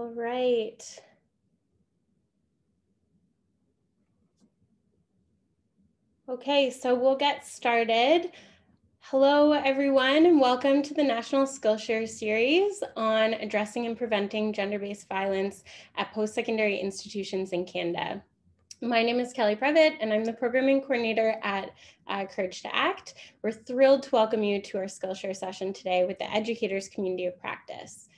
All right. Okay, so we'll get started. Hello, everyone, and welcome to the National Skillshare Series on addressing and preventing gender-based violence at post-secondary institutions in Canada. My name is Kelly Previtt, and I'm the programming coordinator at Courage to Act. We're thrilled to welcome you to our Skillshare session today with the educators' community of practice.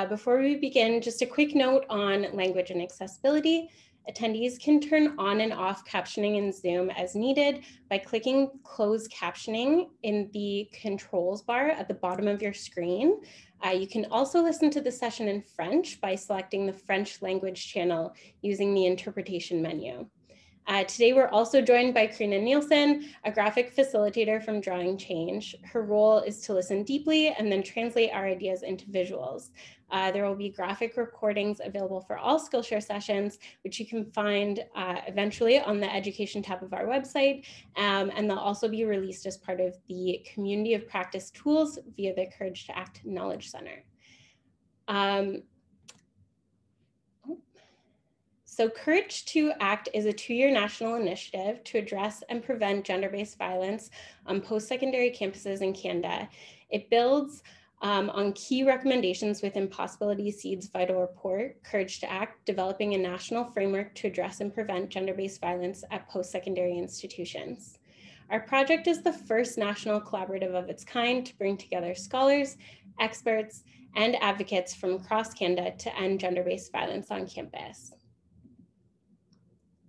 Before we begin, just a quick note on language and accessibility. Attendees can turn on and off captioning in Zoom as needed by clicking closed captioning in the controls bar at the bottom of your screen. You can also listen to the session in French by selecting the French language channel using the interpretation menu. Today, we're also joined by Karina Nielsen, a graphic facilitator from Drawing Change. Her role is to listen deeply and then translate our ideas into visuals. There will be graphic recordings available for all Skillshare sessions, which you can find eventually on the education tab of our website. And they'll also be released as part of the community of practice tools via the Courage to Act Knowledge Center. So Courage to Act is a 2-year national initiative to address and prevent gender-based violence on post-secondary campuses in Canada. It builds on key recommendations within Possibility Seed's Vital Report, Courage to Act, developing a national framework to address and prevent gender-based violence at post-secondary institutions. Our project is the first national collaborative of its kind to bring together scholars, experts, and advocates from across Canada to end gender-based violence on campus.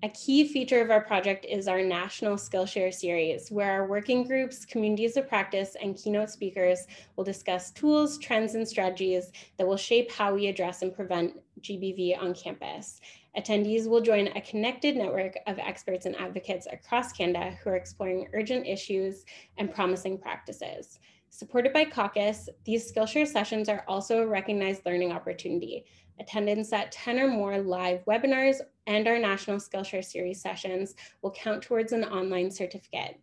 A key feature of our project is our National Skillshare Series, where our working groups, communities of practice, and keynote speakers will discuss tools, trends, and strategies that will shape how we address and prevent GBV on campus. Attendees will join a connected network of experts and advocates across Canada who are exploring urgent issues and promising practices. Supported by Caucus, these Skillshare sessions are also a recognized learning opportunity. Attendance at 10 or more live webinars and our National Skillshare Series sessions will count towards an online certificate.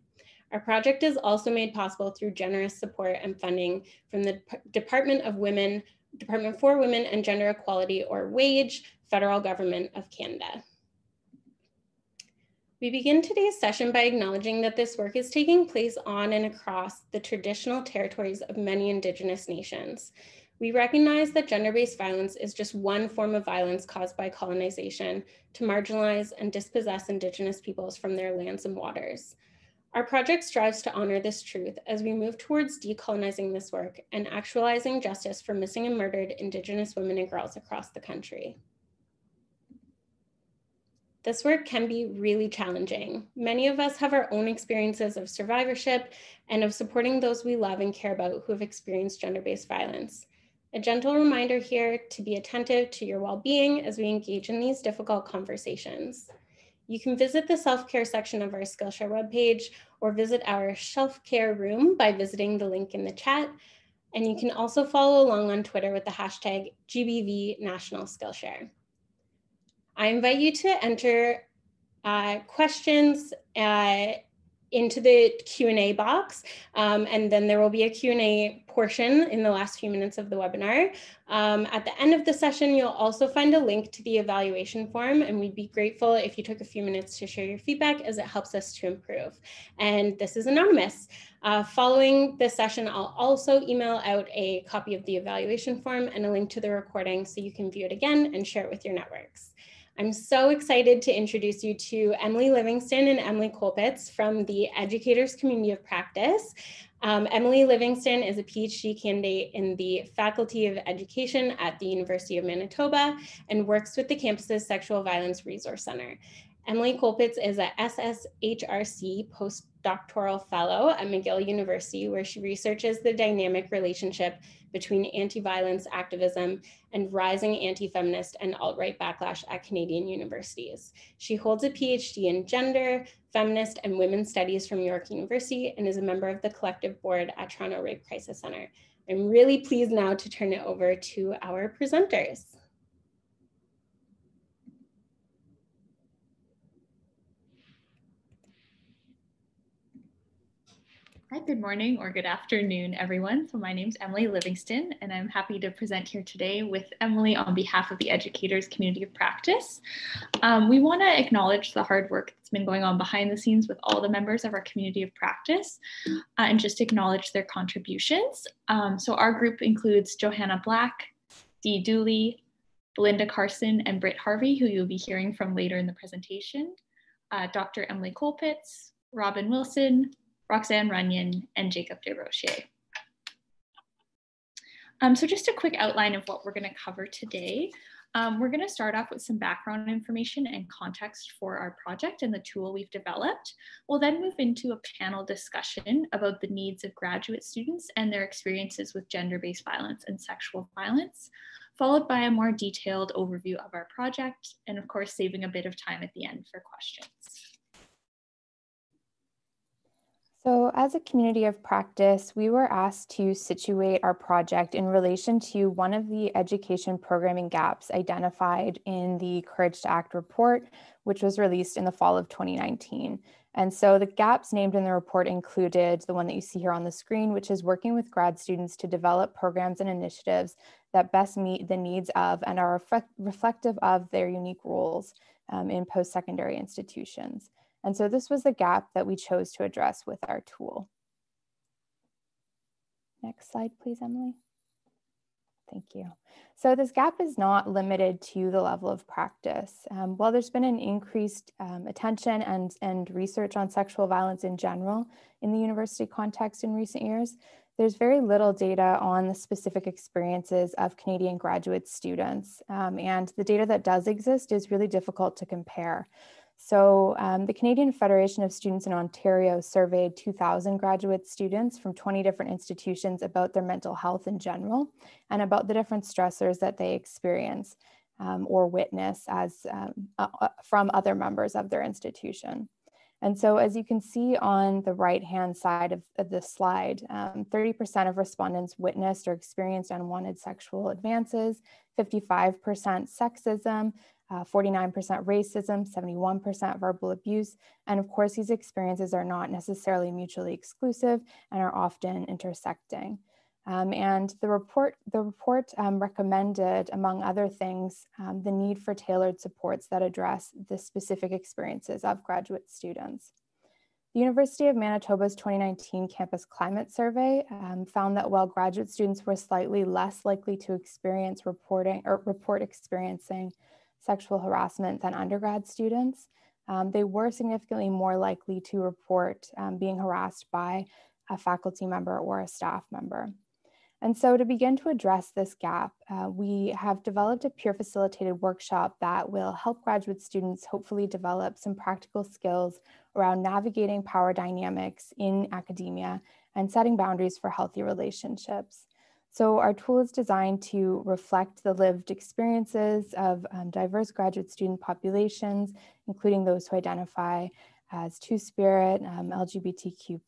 Our project is also made possible through generous support and funding from the Department for Women and Gender Equality, or WAGE, Federal Government of Canada. We begin today's session by acknowledging that this work is taking place on and across the traditional territories of many Indigenous nations. We recognize that gender-based violence is just one form of violence caused by colonization to marginalize and dispossess Indigenous peoples from their lands and waters. Our project strives to honor this truth as we move towards decolonizing this work and actualizing justice for missing and murdered Indigenous women and girls across the country. This work can be really challenging. Many of us have our own experiences of survivorship and of supporting those we love and care about who have experienced gender-based violence. A gentle reminder here to be attentive to your well-being as we engage in these difficult conversations. You can visit the self-care section of our Skillshare webpage or visit our self-care room by visiting the link in the chat. And you can also follow along on Twitter with the hashtag GBV National Skillshare. I invite you to enter questions into the Q&A box, and then there will be a Q&A portion in the last few minutes of the webinar. At the end of the session, you'll also find a link to the evaluation form, and we'd be grateful if you took a few minutes to share your feedback as it helps us to improve. And this is anonymous. Following this session, I'll also email out a copy of the evaluation form and a link to the recording so you can view it again and share it with your networks. I'm so excited to introduce you to Emily Livingston and Emily Culpitz from the Educators Community of Practice. Emily Livingston is a PhD candidate in the Faculty of Education at the University of Manitoba and works with the campus's Sexual Violence Resource Center. Emily Culpitz is a SSHRC postdoctoral fellow at McGill University, where she researches the dynamic relationship between anti-violence activism and rising anti-feminist and alt-right backlash at Canadian universities. She holds a PhD in gender, feminist, and women's studies from York University and is a member of the collective board at Toronto Rape Crisis Center. I'm really pleased now to turn it over to our presenters. Hi, good morning or good afternoon, everyone. So my name's Emily Livingston, and I'm happy to present here today with Emily on behalf of the Educators Community of Practice. We want to acknowledge the hard work that's been going on behind the scenes with all the members of our community of practice and just acknowledge their contributions. So our group includes Johanna Black, Dee Dooley, Belinda Carson, and Britt Harvey, who you'll be hearing from later in the presentation, Dr. Emily Culpitz, Robin Wilson, Roxanne Runyon, and Jacob DeRocher. So just a quick outline of what we're going to cover today. We're going to start off with some background information and context for our project and the tool we've developed. We'll then move into a panel discussion about the needs of graduate students and their experiences with gender-based violence and sexual violence, followed by a more detailed overview of our project, and of course, saving a bit of time at the end for questions. So as a community of practice, we were asked to situate our project in relation to one of the education programming gaps identified in the Courage to Act report, which was released in the fall of 2019. And so the gaps named in the report included the one that you see here on the screen, which is working with grad students to develop programs and initiatives that best meet the needs of and are reflective of their unique roles in post-secondary institutions. And so this was the gap that we chose to address with our tool. Next slide, please, Emily. Thank you. So this gap is not limited to the level of practice. While there's been an increased attention and research on sexual violence in general in the university context in recent years, there's very little data on the specific experiences of Canadian graduate students. And the data that does exist is really difficult to compare. So the Canadian Federation of Students in Ontario surveyed 2,000 graduate students from 20 different institutions about their mental health in general and about the different stressors that they experience or witness as from other members of their institution. And so as you can see on the right-hand side of this slide, 30% of respondents witnessed or experienced unwanted sexual advances, 55% sexism, 49% racism, 71% verbal abuse. And of course, these experiences are not necessarily mutually exclusive and are often intersecting. And the report recommended, among other things, the need for tailored supports that address the specific experiences of graduate students. The University of Manitoba's 2019 Campus Climate Survey found that while graduate students were slightly less likely to report experiencing sexual harassment than undergrad students, they were significantly more likely to report being harassed by a faculty member or a staff member. And so to begin to address this gap, we have developed a peer facilitated workshop that will help graduate students hopefully develop some practical skills around navigating power dynamics in academia and setting boundaries for healthy relationships. So our tool is designed to reflect the lived experiences of diverse graduate student populations, including those who identify as Two-Spirit, LGBTQ+,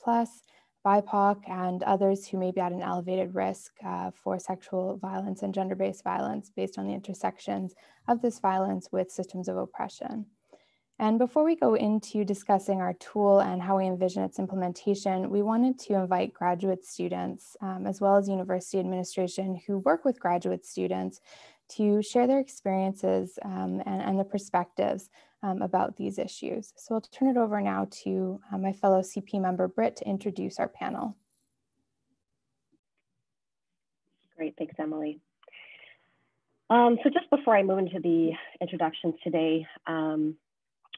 BIPOC, and others who may be at an elevated risk for sexual violence and gender-based violence based on the intersections of this violence with systems of oppression. And before we go into discussing our tool and how we envision its implementation, we wanted to invite graduate students, as well as university administration who work with graduate students, to share their experiences and the perspectives about these issues. So I'll turn it over now to my fellow CP member, Britt, to introduce our panel. Great, thanks, Emily. So just before I move into the introductions today,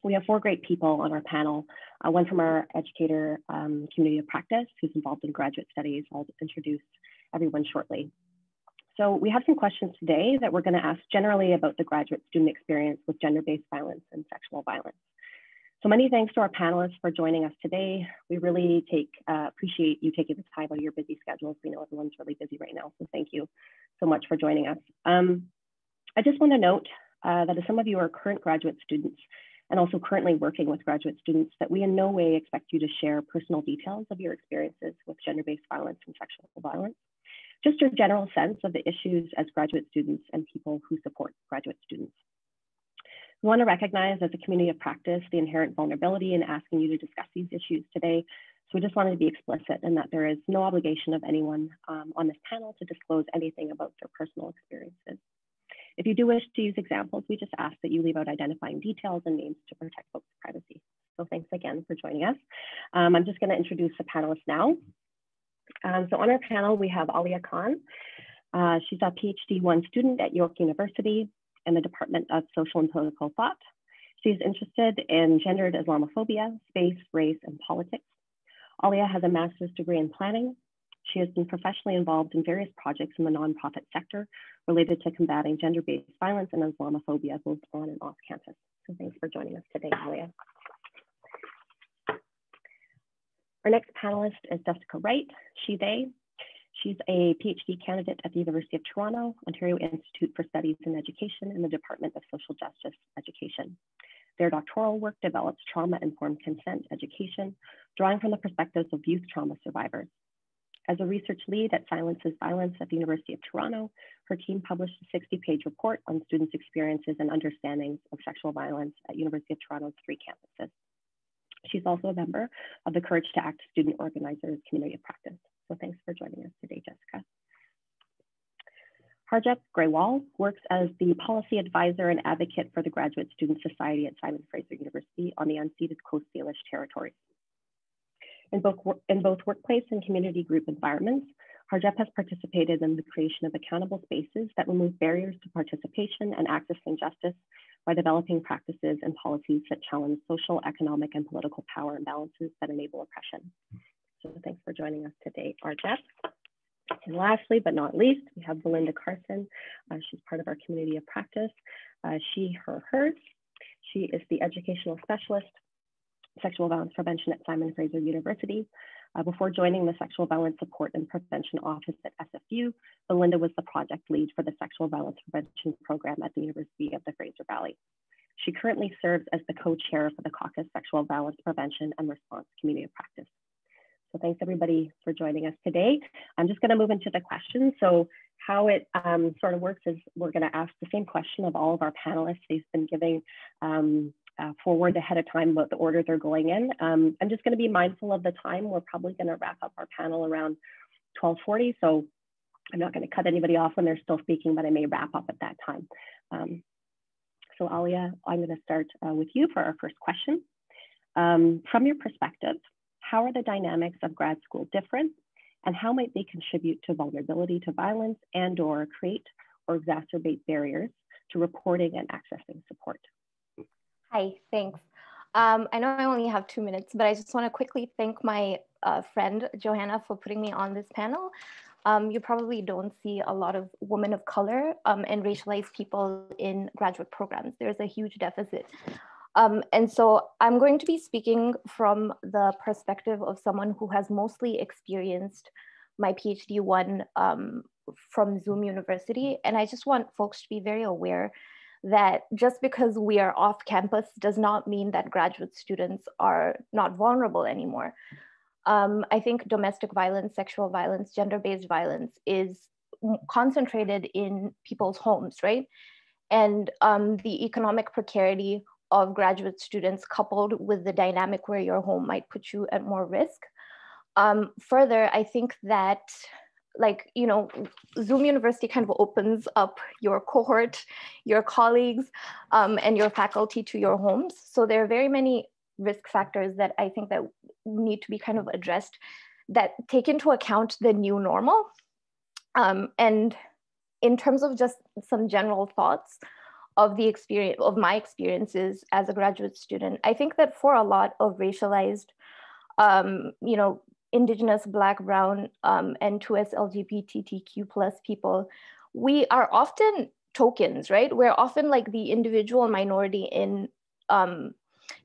we have 4 great people on our panel, one from our educator community of practice who's involved in graduate studies. I'll introduce everyone shortly. So we have some questions today that we're going to ask generally about the graduate student experience with gender-based violence and sexual violence. So many thanks to our panelists for joining us today. We really appreciate you taking the time out of your busy schedules. We know everyone's really busy right now, so thank you so much for joining us. I just want to note that as some of you are current graduate students and also currently working with graduate students, that we in no way expect you to share personal details of your experiences with gender-based violence and sexual violence. Just your general sense of the issues as graduate students and people who support graduate students. We want to recognize as a community of practice the inherent vulnerability in asking you to discuss these issues today. So we just wanted to be explicit in that there is no obligation of anyone on this panel to disclose anything about their personal experiences. If you do wish to use examples, we just ask that you leave out identifying details and names to protect folks' privacy. So thanks again for joining us. I'm just going to introduce the panelists now. So on our panel, we have Alia Khan. She's a PhD 1 student at York University in the Department of Social and Political Thought. She's interested in gendered Islamophobia, space, race, and politics. Alia has a master's degree in planning. She has been professionally involved in various projects in the nonprofit sector related to combating gender-based violence and Islamophobia, both on and off campus. So thanks for joining us today, Alia. Our next panelist is Jessica Wright, she/they. She's a PhD candidate at the University of Toronto, Ontario Institute for Studies in Education in the Department of Social Justice Education. Their doctoral work develops trauma-informed consent education, drawing from the perspectives of youth trauma survivors. As a research lead at Silences Violence at the University of Toronto, her team published a 60-page report on students' experiences and understandings of sexual violence at University of Toronto's 3 campuses. She's also a member of the Courage to Act student organizers community of practice. So thanks for joining us today, Jessica. Harjap Grewal works as the policy advisor and advocate for the Graduate Student Society at Simon Fraser University on the unceded Coast Salish territories. In both workplace and community group environments, Harjap has participated in the creation of accountable spaces that remove barriers to participation and accessing justice by developing practices and policies that challenge social, economic, and political power imbalances that enable oppression. So thanks for joining us today, Harjap. And lastly, but not least, we have Belinda Carson. She's part of our community of practice. She, her, hers. She is the educational specialist, sexual violence prevention at Simon Fraser University. Before joining the Sexual Violence Support and Prevention Office at SFU, Belinda was the project lead for the Sexual Violence Prevention Program at the University of the Fraser Valley. She currently serves as the co-chair for the Caucus Sexual Violence Prevention and Response Community of Practice. So thanks everybody for joining us today. I'm just going to move into the questions. So how it sort of works is we're going to ask the same question of all of our panelists. They've been giving forward ahead of time about the order they're going in. I'm just going to be mindful of the time. We're probably going to wrap up our panel around 12:40. So I'm not going to cut anybody off when they're still speaking, but I may wrap up at that time. So Alia, I'm going to start with you for our first question. From your perspective, how are the dynamics of grad school different, and how might they contribute to vulnerability to violence and/or create or exacerbate barriers to reporting and accessing support? Hi, thanks. I know I only have 2 minutes, but I just want to quickly thank my friend Johanna for putting me on this panel. You probably don't see a lot of women of color and racialized people in graduate programs. There's a huge deficit. And so I'm going to be speaking from the perspective of someone who has mostly experienced my PhD 1 from Zoom University. And I just want folks to be very aware that just because we are off campus does not mean that graduate students are not vulnerable anymore. I think domestic violence, sexual violence, gender-based violence is concentrated in people's homes, right? And the economic precarity of graduate students coupled with the dynamic where your home might put you at more risk. Further, I think that, like, you know, Zoom University kind of opens up your cohort, your colleagues, and your faculty to your homes. So there are very many risk factors that I think that need to be kind of addressed that take into account the new normal. And in terms of just some general thoughts of the experience, of my experiences as a graduate student, I think that for a lot of racialized, you know, Indigenous, Black, Brown, and 2S LGBTQ+ people, we are often tokens, right? We're often like the individual minority in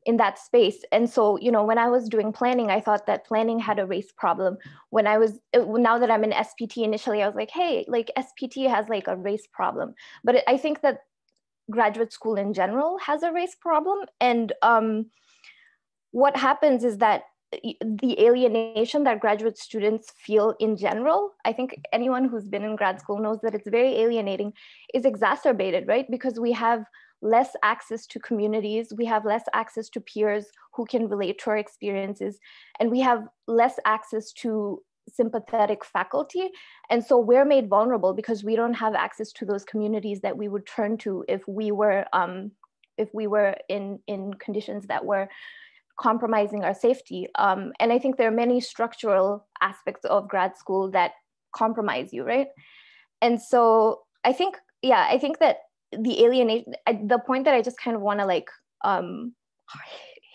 that space. And so, you know, when I was doing planning, I thought that planning had a race problem. When I was, now that I'm in SPT, initially I was like, hey, like SPT has like a race problem. But I think that graduate school in general has a race problem. And what happens is that the alienation that graduate students feel in general, I think anyone who's been in grad school knows that it's very alienating, is exacerbated, right? Because we have less access to communities, we have less access to peers who can relate to our experiences, and we have less access to sympathetic faculty. And so we're made vulnerable because we don't have access to those communities that we would turn to if we were in conditions that were compromising our safety. And I think there are many structural aspects of grad school that compromise you, right? And so I think that the alienation, the point that I just kind of want to like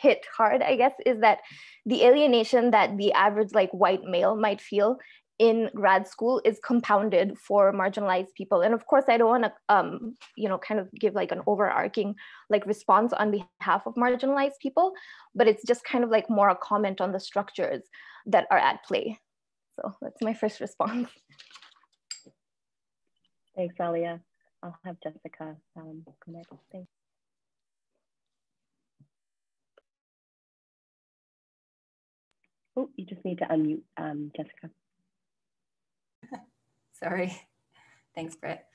hit hard, I guess, is that the alienation that the average like white male might feel in grad school is compounded for marginalized people. And of course, I don't want to, kind of give like an overarching like response on behalf of marginalized people, but it's just kind of like more a comment on the structures that are at play. So that's my first response. Thanks, Alia. I'll have Jessica come next. Thanks. Oh, you just need to unmute Jessica. Sorry. Thanks, Britt.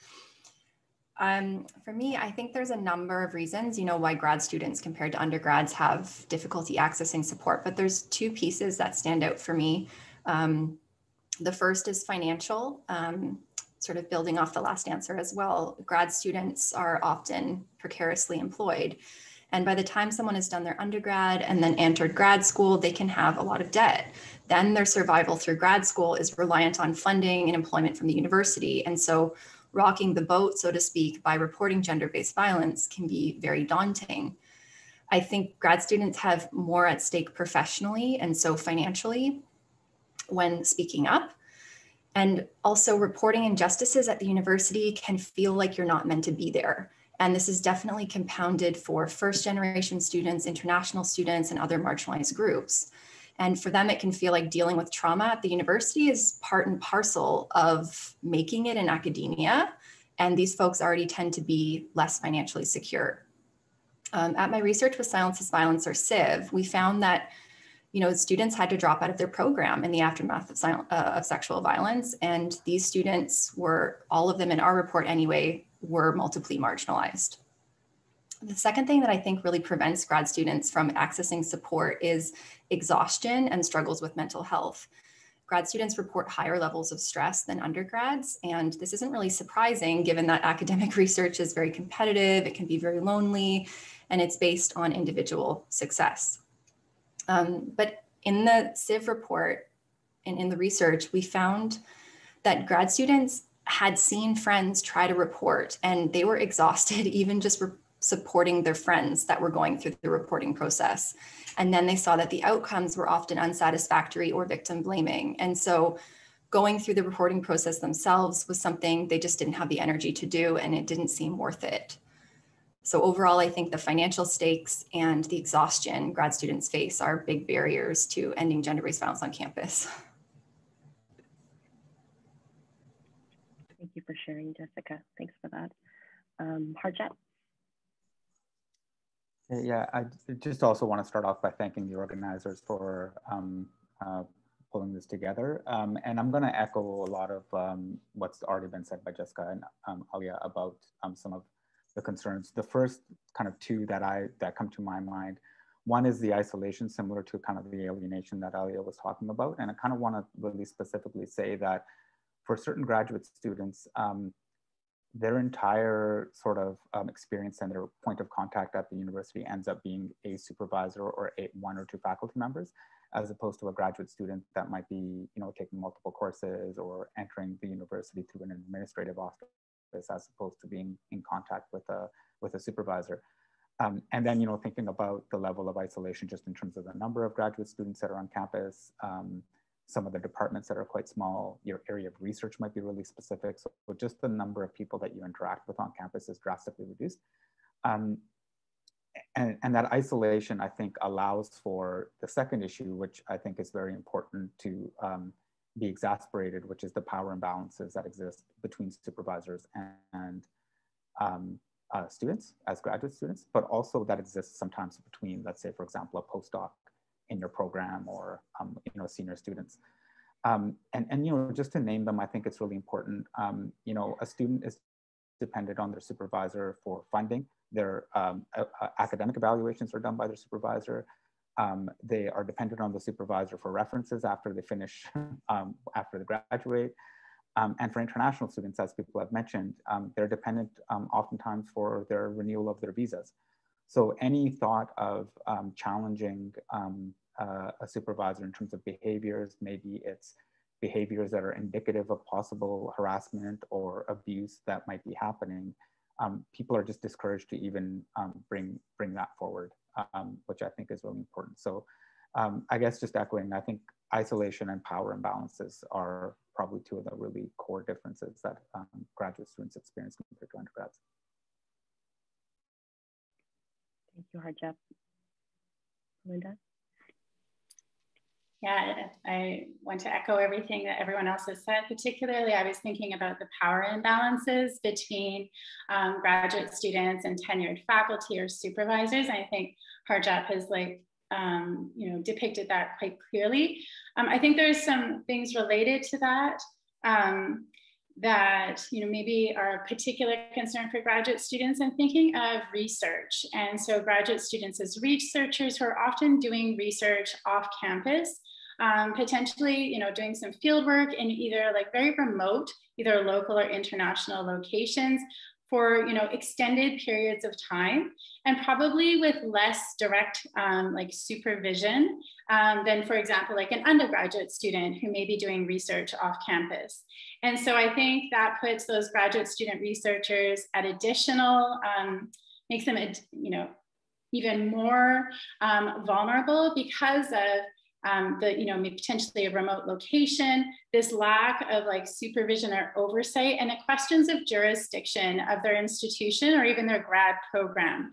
For me, I think there's a number of reasons, why grad students compared to undergrads have difficulty accessing support, but there's two pieces that stand out for me. The first is financial, sort of building off the last answer as well. Grad students are often precariously employed. And by the time someone has done their undergrad and then entered grad school, they can have a lot of debt. Then their survival through grad school is reliant on funding and employment from the university. And so rocking the boat, so to speak, by reporting gender-based violence can be very daunting. I think grad students have more at stake professionally and so financially when speaking up. And also reporting injustices at the university can feel like you're not meant to be there. And this is definitely compounded for first-generation students, international students, and other marginalized groups. And for them, it can feel like dealing with trauma at the university is part and parcel of making it in academia. And these folks already tend to be less financially secure. At my research with Silence is Violence, or SIV, we found that students had to drop out of their program in the aftermath of sexual violence. And these students were, all of them in our report anyway, were multiply marginalized. The second thing that I think really prevents grad students from accessing support is exhaustion and struggles with mental health. Grad students report higher levels of stress than undergrads, and this isn't really surprising given that academic research is very competitive, it can be very lonely, and it's based on individual success. But in the SIV report and in the research, we found that grad students had seen friends try to report and they were exhausted even just supporting their friends that were going through the reporting process. And then they saw that the outcomes were often unsatisfactory or victim blaming. And so going through the reporting process themselves was something they just didn't have the energy to do, and it didn't seem worth it. So overall, I think the financial stakes and the exhaustion grad students face are big barriers to ending gender-based violence on campus. Thank you for sharing, Jessica. Thanks for that. Harjat? Yeah, I just also want to start off by thanking the organizers for pulling this together. And I'm going to echo a lot of what's already been said by Jessica and Alia about some of the concerns. The first kind of two that come to my mind, one is the isolation, similar to kind of the alienation that Alia was talking about. And I kind of want to really specifically say that for certain graduate students, their entire sort of experience and their point of contact at the university ends up being a supervisor or one or two faculty members, as opposed to a graduate student that might be, taking multiple courses or entering the university through an administrative office, as opposed to being in contact with a supervisor. And then, thinking about the level of isolation, just in terms of the number of graduate students that are on campus, some of the departments that are quite small, your area of research might be really specific. So just the number of people that you interact with on campus is drastically reduced. And that isolation, I think, allows for the second issue, which I think is very important to be exasperated, which is the power imbalances that exist between supervisors and students as graduate students, but also that exists sometimes between, let's say, for example, a postdoc in your program or senior students. And just to name them, I think it's really important. A student is dependent on their supervisor for funding. Their academic evaluations are done by their supervisor. They are dependent on the supervisor for references after they finish, after they graduate. And for international students, as people have mentioned, they're dependent oftentimes for their renewal of their visas. So any thought of challenging a supervisor in terms of behaviors, maybe it's behaviors that are indicative of possible harassment or abuse that might be happening, people are just discouraged to even bring that forward, which I think is really important. So I guess just echoing, I think isolation and power imbalances are probably two of the really core differences that graduate students experience compared to undergrads. Thank you, Harjap. Belinda? Yeah, I want to echo everything that everyone else has said. Particularly, I was thinking about the power imbalances between graduate students and tenured faculty or supervisors. And I think Harjap has depicted that quite clearly. I think there's some things related to that that maybe are a particular concern for graduate students. I'm thinking of research. And so graduate students as researchers who are often doing research off campus, potentially doing some field work in either very remote, either local or international locations for extended periods of time, and probably with less direct supervision than, for example, an undergraduate student who may be doing research off campus. And so I think that puts those graduate student researchers at additional, makes them even more vulnerable because of potentially a remote location, this lack of supervision or oversight, and the questions of jurisdiction of their institution or even their grad program.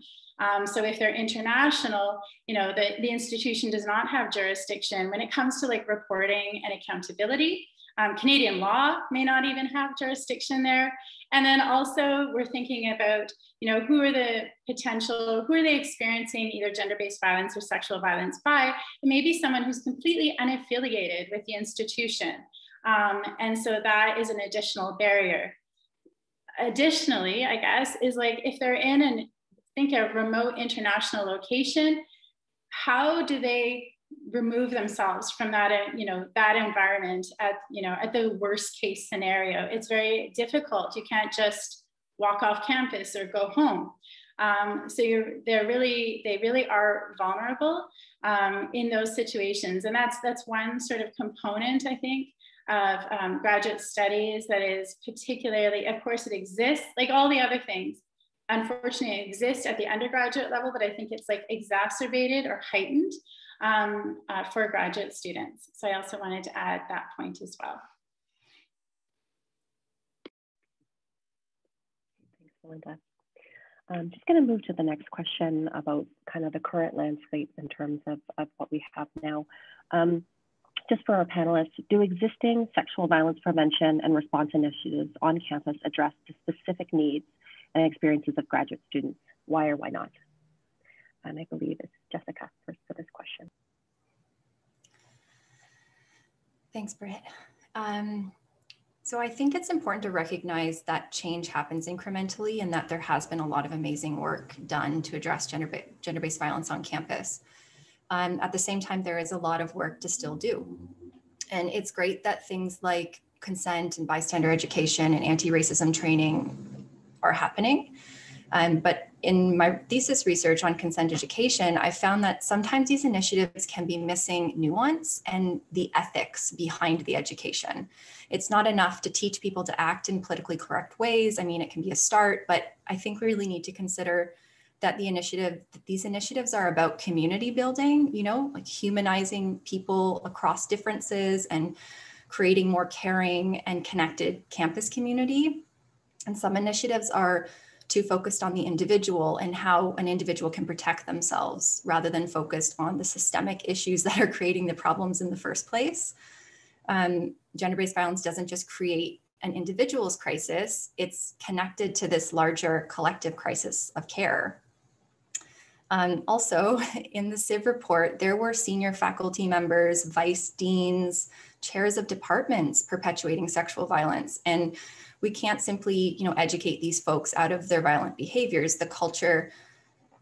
So if they're international, the institution does not have jurisdiction when it comes to reporting and accountability. Canadian law may not even have jurisdiction there. And then also we're thinking about, who are they experiencing either gender-based violence or sexual violence by? It may be someone who's completely unaffiliated with the institution. And so that is an additional barrier. Additionally, I guess, is if they're in a remote international location, how do they remove themselves from that, that environment at the worst case scenario? It's very difficult. You can't just walk off campus or go home. So they really are vulnerable in those situations. And that's one sort of component, I think, of graduate studies that is particularly, of course it exists, like all the other things, unfortunately it exists at the undergraduate level, but I think it's exacerbated or heightened for graduate students. So I also wanted to add that point as well. Thanks, Belinda. I'm just going to move to the next question about kind of the current landscape in terms of what we have now. Just for our panelists, do existing sexual violence prevention and response initiatives on campus address the specific needs and experiences of graduate students? Why or why not? And I believe it's Jessica first for this question. Thanks, Britt. So I think it's important to recognize that change happens incrementally and that there has been a lot of amazing work done to address gender-based violence on campus. At the same time, there is a lot of work to still do. And it's great that things like consent and bystander education and anti-racism training are happening. But in my thesis research on consent education, I found that sometimes these initiatives can be missing nuance and the ethics behind the education. It's not enough to teach people to act in politically correct ways. I mean, it can be a start, but I think we really need to consider that these initiatives are about community building, like humanizing people across differences and creating more caring and connected campus community. And some initiatives are too focused on the individual and how an individual can protect themselves rather than focused on the systemic issues that are creating the problems in the first place. Gender-based violence doesn't just create an individual's crisis, it's connected to this larger collective crisis of care. Also, in the Civ report, there were senior faculty members, vice deans, chairs of departments perpetuating sexual violence. And we can't simply, educate these folks out of their violent behaviors. The culture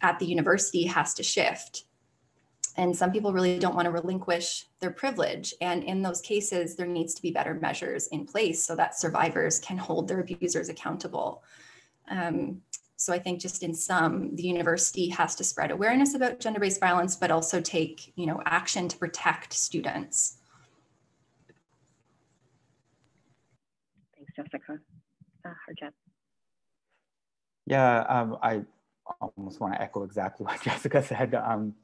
at the university has to shift. And some people really don't want to relinquish their privilege. And in those cases, there needs to be better measures in place so that survivors can hold their abusers accountable. So I think just in sum, the university has to spread awareness about gender-based violence, but also take, action to protect students. Thanks, Jessica. Harjat. Yeah, I almost want to echo exactly what Jessica said,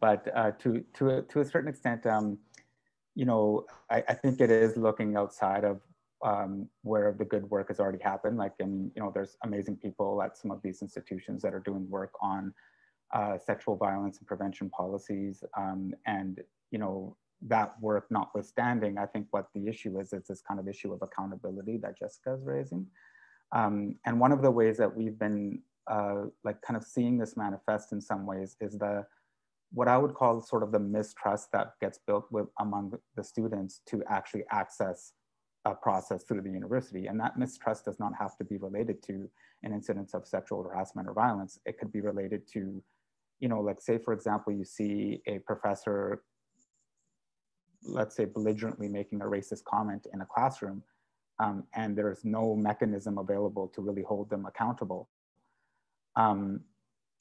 but to a certain extent, I think it is looking outside of where the good work has already happened. Like, and there's amazing people at some of these institutions that are doing work on sexual violence and prevention policies, and that work notwithstanding, I think what the issue is this kind of issue of accountability that Jessica is raising. And one of the ways that we've been like kind of seeing this manifest in some ways is what I would call sort of the mistrust that gets built among the students to actually access a process through the university. And that mistrust does not have to be related to an incidence of sexual harassment or violence. It could be related to, like say, for example, you see a professor, let's say, belligerently making a racist comment in a classroom, and there's no mechanism available to really hold them accountable.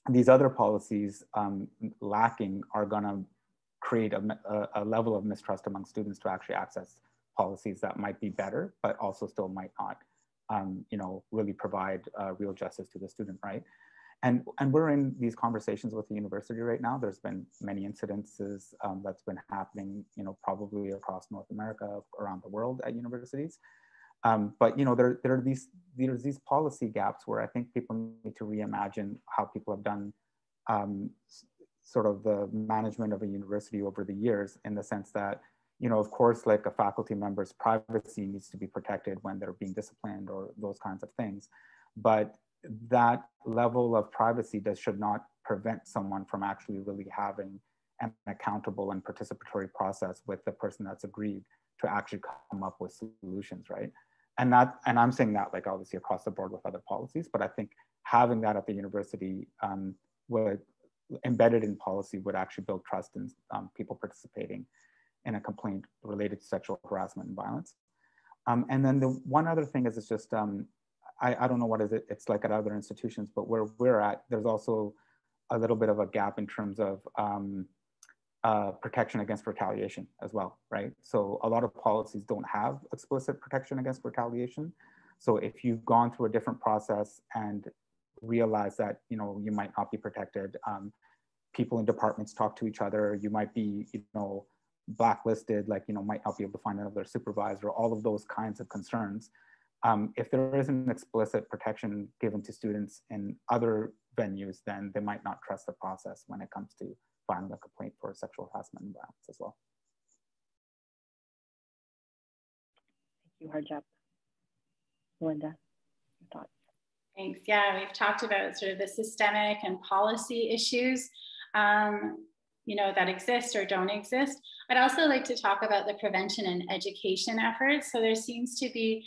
These other policies lacking are gonna create a level of mistrust among students to actually access policies that might be better, but also still might not, really provide real justice to the student, right? And we're in these conversations with the university right now. There's been many incidences that's been happening, probably across North America, around the world at universities. But there's these policy gaps where I think people need to reimagine how people have done sort of the management of a university over the years, in the sense that, of course, like a faculty member's privacy needs to be protected when they're being disciplined or those kinds of things. But that level of privacy should not prevent someone from actually really having an accountable and participatory process with the person that's aggrieved to actually come up with solutions, right? And I'm saying that like obviously across the board with other policies, but I think having that at the university embedded in policy would actually build trust in people participating in a complaint related to sexual harassment and violence. And then the one other thing is, it's just, I don't know what it's like at other institutions, but where we're at, there's also a little bit of a gap in terms of protection against retaliation as well, right? So a lot of policies don't have explicit protection against retaliation. So if you've gone through a different process and realize that, you might not be protected, people in departments talk to each other, you might be, blacklisted, like, might not be able to find another supervisor, all of those kinds of concerns. If there isn't explicit protection given to students in other venues, then they might not trust the process when it comes to filing a complaint for sexual harassment and violence as well. Thank you, Harjat. Belinda, your thoughts? Thanks. Yeah, we've talked about sort of the systemic and policy issues, that exist or don't exist. I'd also like to talk about the prevention and education efforts. So there seems to be,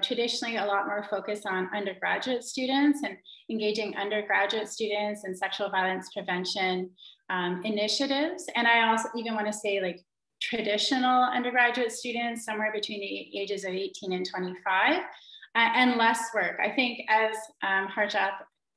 traditionally a lot more focus on undergraduate students and engaging undergraduate students in sexual violence prevention initiatives. And I also even want to say like traditional undergraduate students, somewhere between the ages of 18 and 25, and less work. I think, as Harjat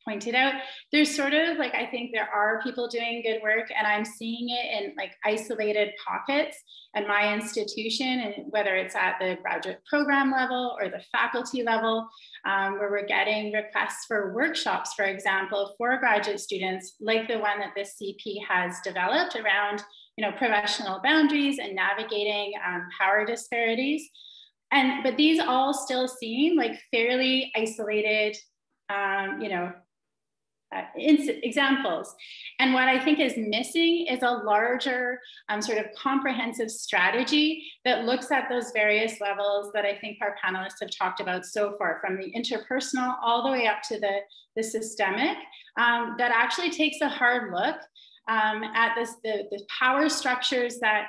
pointed out, there's sort of like, I think there are people doing good work, and I'm seeing it in like isolated pockets at my institution, and whether it's at the graduate program level or the faculty level, where we're getting requests for workshops, for example, for graduate students, like the one that this CP has developed around, professional boundaries and navigating power disparities. But these all still seem like fairly isolated, examples. And what I think is missing is a larger sort of comprehensive strategy that looks at those various levels that I think our panelists have talked about so far, from the interpersonal all the way up to the systemic, that actually takes a hard look at the power structures that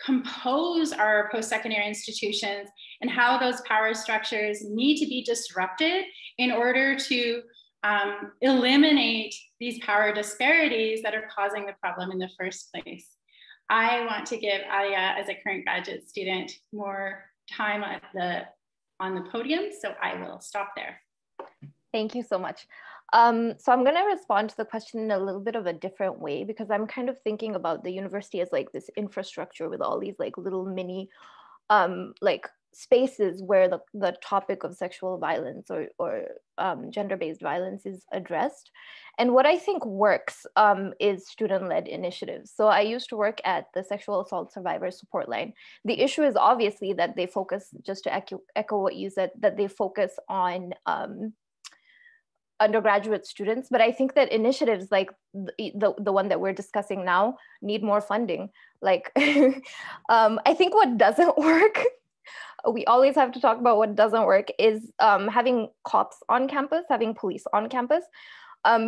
compose our post-secondary institutions and how those power structures need to be disrupted in order to eliminate these power disparities that are causing the problem in the first place. I want to give Alia, as a current graduate student, more time on the podium, so I will stop there. Thank you so much. So I'm going to respond to the question in a little bit of a different way, because I'm kind of thinking about the university as like this infrastructure with all these like little mini like spaces where the topic of sexual violence or gender-based violence is addressed. And what I think works is student-led initiatives. So I used to work at the Sexual Assault Survivor Support Line. The issue is obviously that they focus, just to echo what you said, that they focus on undergraduate students, but I think that initiatives like the one that we're discussing now need more funding. Like, I think what doesn't work, we always have to talk about what doesn't work, is having cops on campus, having police on campus,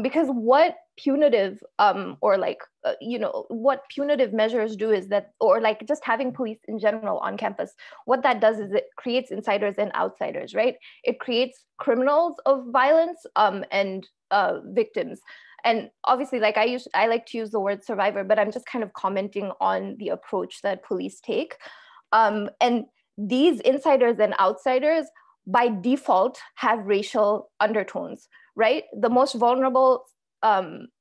because what punitive or like, you know, what punitive measures do is that, or like just having police in general on campus, what that does is it creates insiders and outsiders, right? It creates criminals of violence and victims. And obviously, like I like to use the word survivor, but I'm just kind of commenting on the approach that police take. And these insiders and outsiders by default have racial undertones, right? The most vulnerable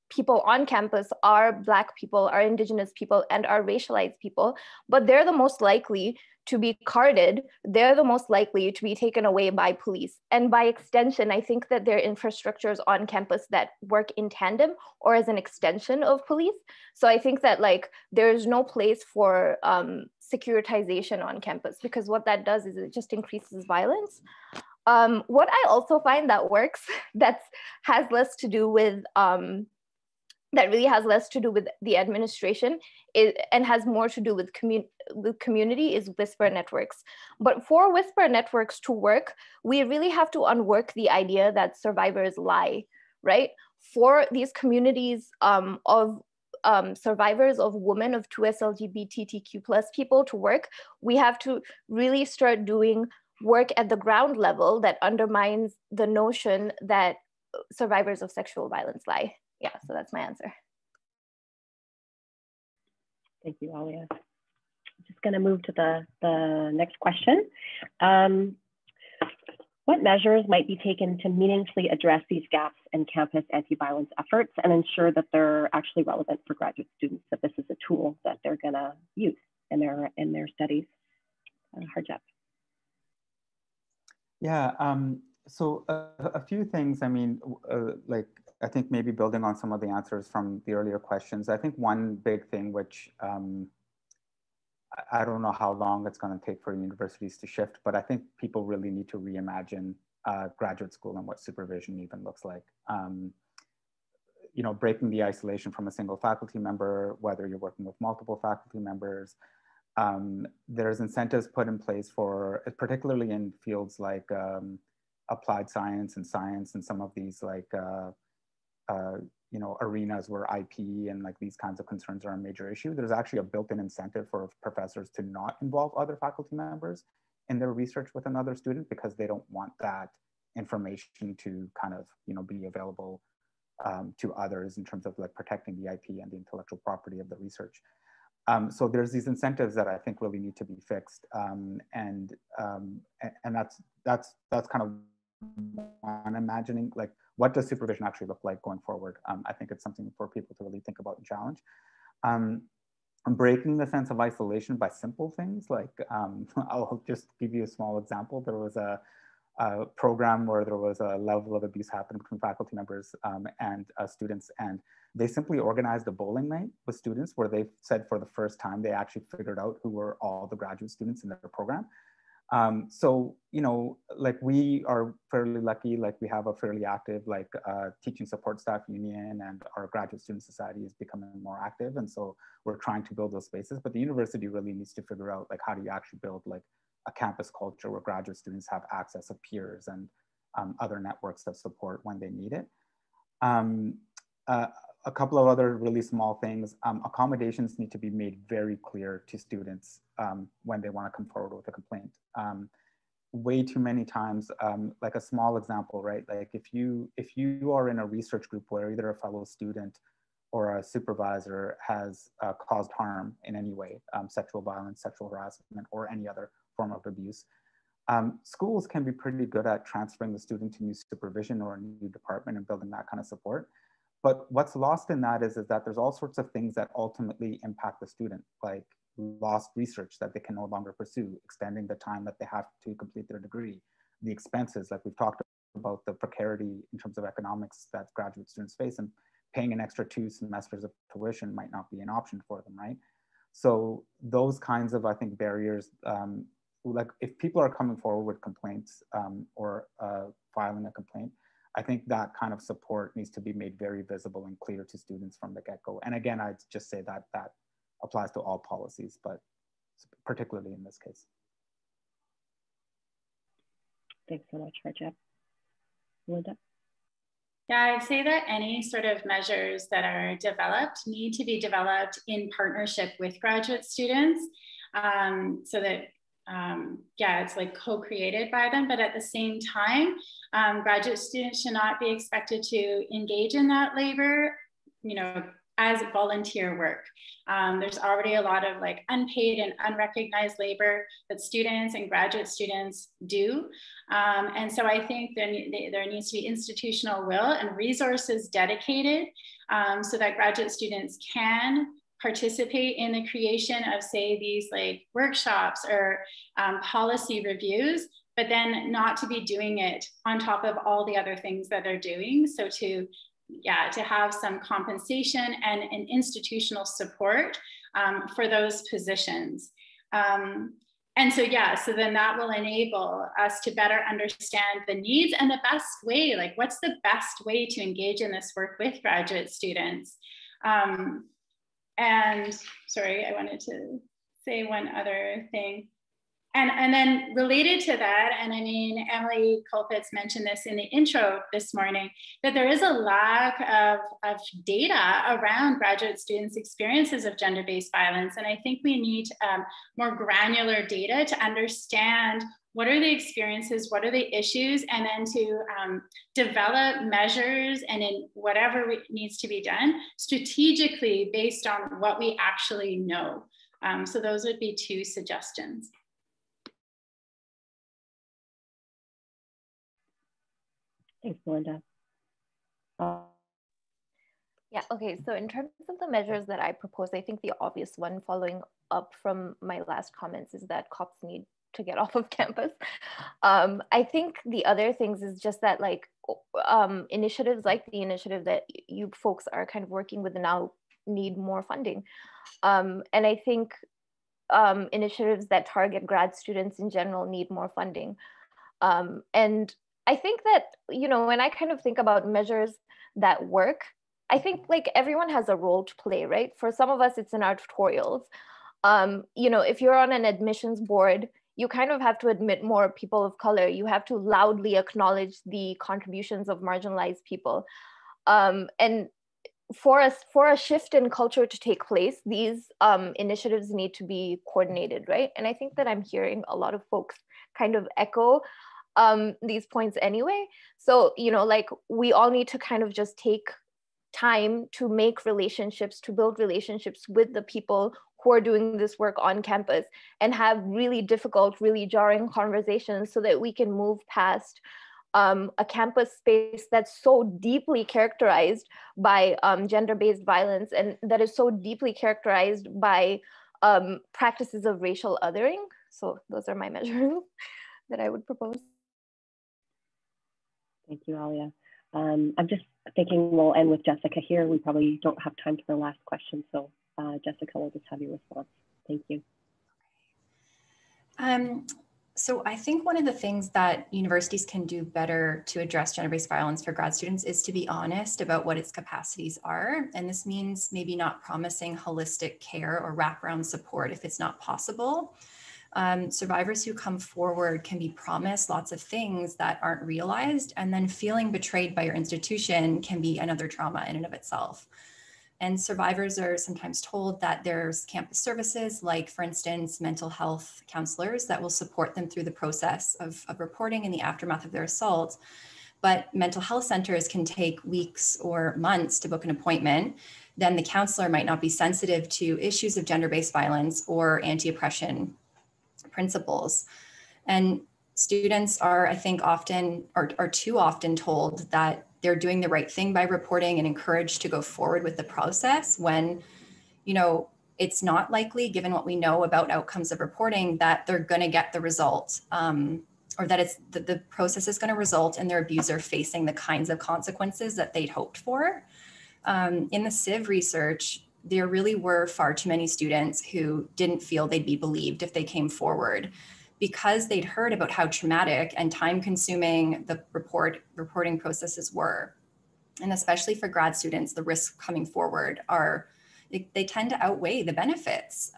people on campus are Black people, are Indigenous people, and are racialized people, but they're the most likely to be carded. They're the most likely to be taken away by police. And by extension, I think that there are infrastructures on campus that work in tandem or as an extension of police. So I think that like there's no place for securitization on campus, because what that does is it just increases violence. What I also find that works, that has less to do with that really has less to do with the administration and has more to do with community is whisper networks. But for whisper networks to work, we really have to unwork the idea that survivors lie, right? For these communities of survivors, of women, of 2S LGBTQ+ people to work, we have to really start doing work at the ground level that undermines the notion that survivors of sexual violence lie. Yeah, so that's my answer. Thank you, Alia. I'm just going to move to the next question. What measures might be taken to meaningfully address these gaps in campus anti-violence efforts and ensure that they're actually relevant for graduate students, that this is a tool that they're going to use in their studies? Harjap. Yeah, so a few things. I mean, like, I think maybe building on some of the answers from the earlier questions, I think one big thing which I don't know how long it's going to take for universities to shift, but I think people really need to reimagine graduate school and what supervision even looks like. You know, breaking the isolation from a single faculty member, whether you're working with multiple faculty members. There's incentives put in place for, particularly in fields like applied science and some of these like, you know, arenas where IP and like these kinds of concerns are a major issue. There's actually a built-in incentive for professors to not involve other faculty members in their research with another student, because they don't want that information to kind of, you know, be available to others in terms of like protecting the IP and the intellectual property of the research. So there's these incentives that I think really need to be fixed, and that's kind of what I'm imagining, like, what does supervision actually look like going forward? I think it's something for people to really think about and challenge. Breaking the sense of isolation by simple things, like I'll just give you a small example. There was a program where there was a level of abuse happening between faculty members and students, and they simply organized a bowling night with students where they said for the first time they actually figured out who were all the graduate students in their program. So, you know, like, we are fairly lucky, like we have a fairly active like teaching support staff union, and our graduate student society is becoming more active. And so we're trying to build those spaces, but the university really needs to figure out like, how do you actually build like a campus culture where graduate students have access of peers and other networks of support when they need it. a couple of other really small things. Accommodations need to be made very clear to students when they want to come forward with a complaint. Way too many times, like a small example, right? Like if you are in a research group where either a fellow student or a supervisor has caused harm in any way, sexual violence, sexual harassment, or any other form of abuse, schools can be pretty good at transferring the student to new supervision or a new department and building that kind of support. But what's lost in that is that there's all sorts of things that ultimately impact the student, like lost research that they can no longer pursue, extending the time that they have to complete their degree, the expenses, like we've talked about the precarity in terms of economics that graduate students face, and paying an extra 2 semesters of tuition might not be an option for them, right? So those kinds of, I think, barriers, like if people are coming forward with complaints or filing a complaint, I think that kind of support needs to be made very visible and clear to students from the get-go. And again, I'd just say that that applies to all policies, but particularly in this case. Thanks so much, Rajab. Belinda? Yeah, I'd say that any sort of measures that are developed need to be developed in partnership with graduate students so that yeah, it's like co-created by them, but at the same time, graduate students should not be expected to engage in that labor, you know, as volunteer work. There's already a lot of like unpaid and unrecognized labor that students and graduate students do. And so I think there needs to be institutional will and resources dedicated so that graduate students can participate in the creation of, say, these like workshops or policy reviews, but then not to be doing it on top of all the other things that they're doing. So to have some compensation and an institutional support for those positions. And so, so then that will enable us to better understand the needs and the best way, like what's the best way to engage in this work with graduate students. And sorry, I wanted to say one other thing. And then related to that, and I mean, Emily Culpitz mentioned this in the intro this morning, that there is a lack of data around graduate students' experiences of gender-based violence. And I think we need more granular data to understand what are the experiences, what are the issues, and then to develop measures and in whatever needs to be done strategically based on what we actually know. So those would be 2 suggestions. Thanks, Belinda. Yeah, okay, so in terms of the measures that I propose, I think the obvious one following up from my last comments is that cops need to get off of campus. I think the other things is just that like initiatives like the initiative that you folks are kind of working with now need more funding. And I think initiatives that target grad students in general need more funding. And I think that, you know, when I kind of think about measures that work, I think like everyone has a role to play, right? For some of us, it's in our tutorials. You know, if you're on an admissions board, you kind of have to admit more people of color. You have to loudly acknowledge the contributions of marginalized people. And for a shift in culture to take place, these initiatives need to be coordinated, right? And I think that I'm hearing a lot of folks kind of echo these points anyway. So, you know, like we all need to kind of just take time to make relationships, to build relationships with the people who are doing this work on campus and have really difficult, really jarring conversations so that we can move past a campus space that's so deeply characterized by gender-based violence and that is so deeply characterized by practices of racial othering. So those are my measures that I would propose. Thank you, Alia. I'm just thinking we'll end with Jessica here. We probably don't have time for the last question. So Jessica, we'll just have your response. Thank you. So I think one of the things that universities can do better to address gender-based violence for grad students is to be honest about what its capacities are. And this means maybe not promising holistic care or wraparound support if it's not possible. Survivors who come forward can be promised lots of things that aren't realized, and then feeling betrayed by your institution can be another trauma in and of itself. And survivors are sometimes told that there's campus services, like for instance, mental health counselors that will support them through the process of reporting in the aftermath of their assault. But mental health centers can take weeks or months to book an appointment. Then the counselor might not be sensitive to issues of gender-based violence or anti-oppression principles. And students are, I think, often are too often told that they're doing the right thing by reporting and encouraged to go forward with the process when, you know, it's not likely, given what we know about outcomes of reporting, that they're going to get the result, or that it's the process is going to result in their abuser facing the kinds of consequences that they'd hoped for. In the Civ research, there really were far too many students who didn't feel they'd be believed if they came forward, because they'd heard about how traumatic and time-consuming the reporting processes were. And especially for grad students, the risks coming forward they tend to outweigh the benefits.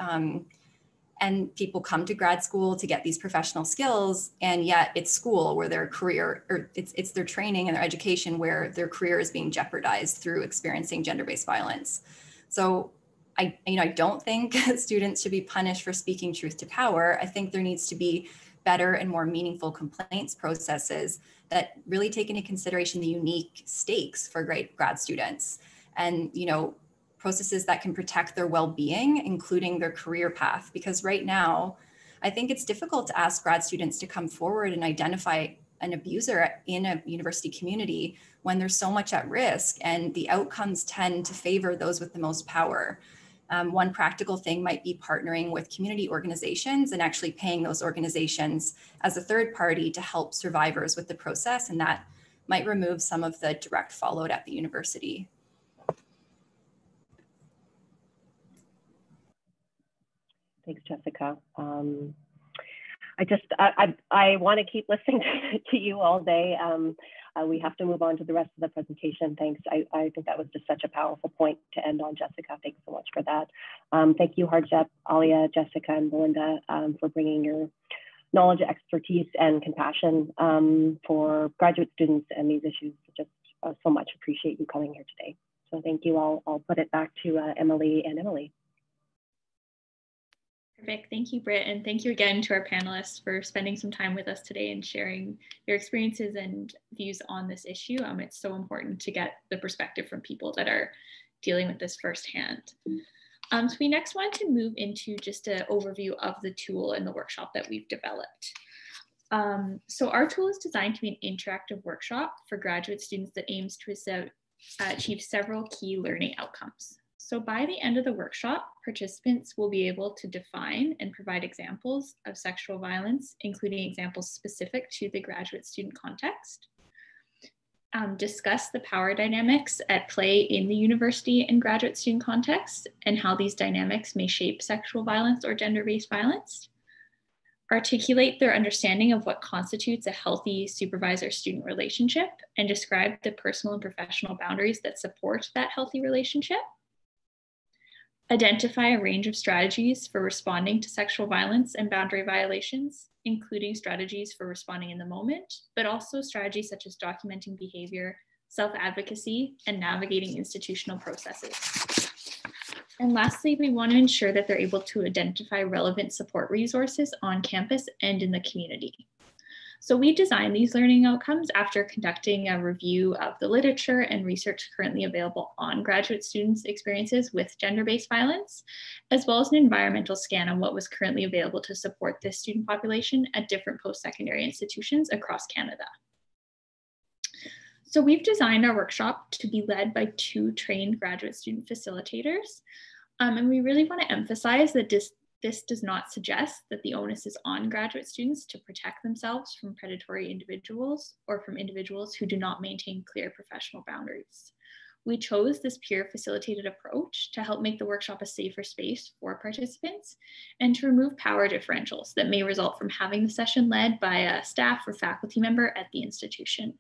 And people come to grad school to get these professional skills, and yet it's school where their career, or it's their training and their education where their career is being jeopardized through experiencing gender-based violence. So I don't think students should be punished for speaking truth to power. I think there needs to be better and more meaningful complaints processes that really take into consideration the unique stakes for grad students, and, you know, processes that can protect their well-being, including their career path. Because right now, I think it's difficult to ask grad students to come forward and identify an abuser in a university community when there's so much at risk, and the outcomes tend to favor those with the most power. One practical thing might be partnering with community organizations and actually paying those organizations as a third party to help survivors with the process, and that might remove some of the direct fallout at the university. Thanks, Jessica. I want to keep listening to you all day. We have to move on to the rest of the presentation. Thanks. I think that was just such a powerful point to end on, Jessica. Thanks so much for that. Thank you, Harjep, Alia, Jessica, and Belinda for bringing your knowledge, expertise, and compassion for graduate students and these issues. Just so much appreciate you coming here today. So thank you. I'll put it back to Emily and Emily. Perfect. Thank you, Britt. And thank you again to our panelists for spending some time with us today and sharing your experiences and views on this issue. It's so important to get the perspective from people that are dealing with this firsthand. So we next want to move into just an overview of the tool and the workshop that we've developed. So our tool is designed to be an interactive workshop for graduate students that aims to achieve several key learning outcomes. So by the end of the workshop, participants will be able to define and provide examples of sexual violence, including examples specific to the graduate student context, discuss the power dynamics at play in the university and graduate student context and how these dynamics may shape sexual violence or gender-based violence, articulate their understanding of what constitutes a healthy supervisor-student relationship and describe the personal and professional boundaries that support that healthy relationship, identify a range of strategies for responding to sexual violence and boundary violations, including strategies for responding in the moment, but also strategies such as documenting behavior, self-advocacy, and navigating institutional processes. And lastly, we want to ensure that they're able to identify relevant support resources on campus and in the community. So we designed these learning outcomes after conducting a review of the literature and research currently available on graduate students' experiences with gender-based violence, as well as an environmental scan on what was currently available to support this student population at different post-secondary institutions across Canada. So we've designed our workshop to be led by 2 trained graduate student facilitators. And we really want to emphasize that this does not suggest that the onus is on graduate students to protect themselves from predatory individuals or from individuals who do not maintain clear professional boundaries. We chose this peer facilitated approach to help make the workshop a safer space for participants and to remove power differentials that may result from having the session led by a staff or faculty member at the institution.